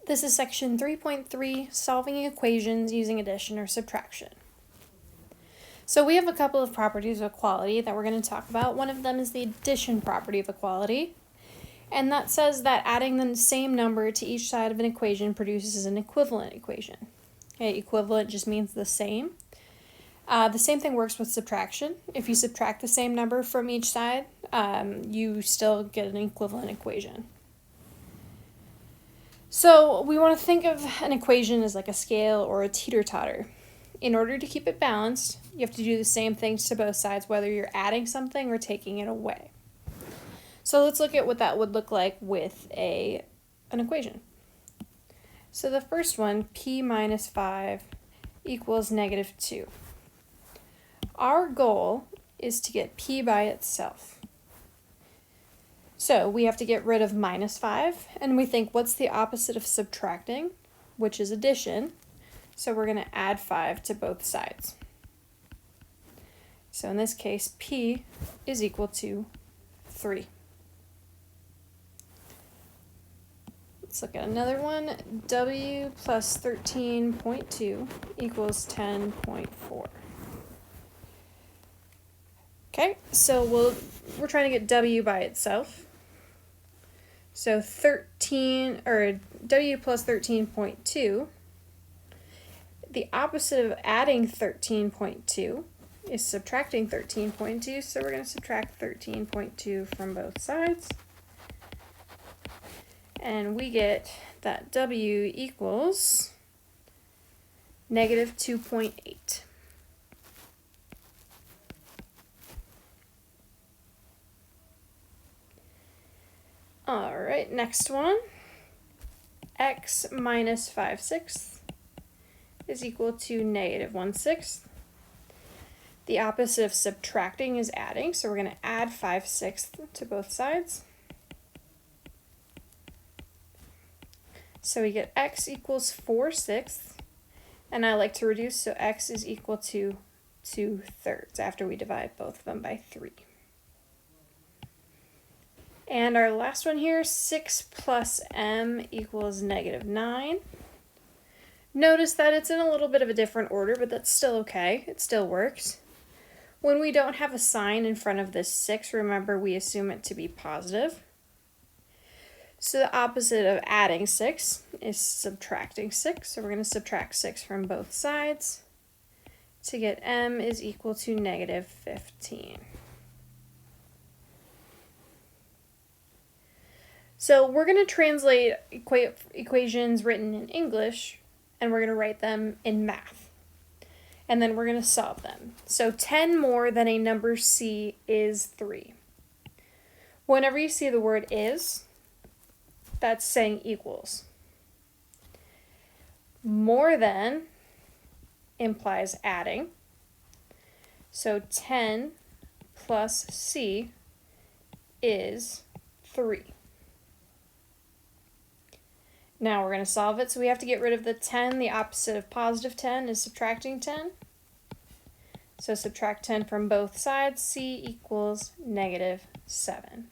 This is section 3.3, solving equations using addition or subtraction. So we have a couple of properties of equality that we're going to talk about. One of them is the addition property of equality, and that says that adding the same number to each side of an equation produces an equivalent equation. Okay, equivalent just means the same. The same thing works with subtraction. If you subtract the same number from each side, you still get an equivalent equation. So we want to think of an equation as like a scale or a teeter-totter. In order to keep it balanced, you have to do the same things to both sides, whether you're adding something or taking it away. So let's look at what that would look like with an equation. So the first one, p minus 5 equals negative 2. Our goal is to get p by itself. So we have to get rid of minus 5, and we think, what's the opposite of subtracting, which is addition. So we're going to add 5 to both sides. So in this case, p is equal to 3. Let's look at another one. W plus 13.2 equals 10.4. Okay, so we're trying to get w by itself. So w plus 13.2, the opposite of adding 13.2 is subtracting 13.2, so we're going to subtract 13.2 from both sides. And we get that w equals negative 2.8. All right, next one. X minus 5/6 is equal to negative 1/6. The opposite of subtracting is adding, so we're going to add 5/6 to both sides. So we get x equals 4/6, and I like to reduce, so x is equal to 2/3 after we divide both of them by 3. And our last one here, 6 plus m equals negative 9. Notice that it's in a little bit of a different order, but that's still okay. It still works. When we don't have a sign in front of this 6, remember we assume it to be positive. So the opposite of adding 6 is subtracting 6. So we're going to subtract 6 from both sides to get m is equal to negative 15. So we're going to translate equations written in English, and we're going to write them in math. And then we're going to solve them. So 10 more than a number c is 3. Whenever you see the word is, that's saying equals. More than implies adding. So 10 plus c is 3. Now we're going to solve it, so we have to get rid of the 10. The opposite of positive 10 is subtracting 10. So subtract 10 from both sides, c equals negative 7.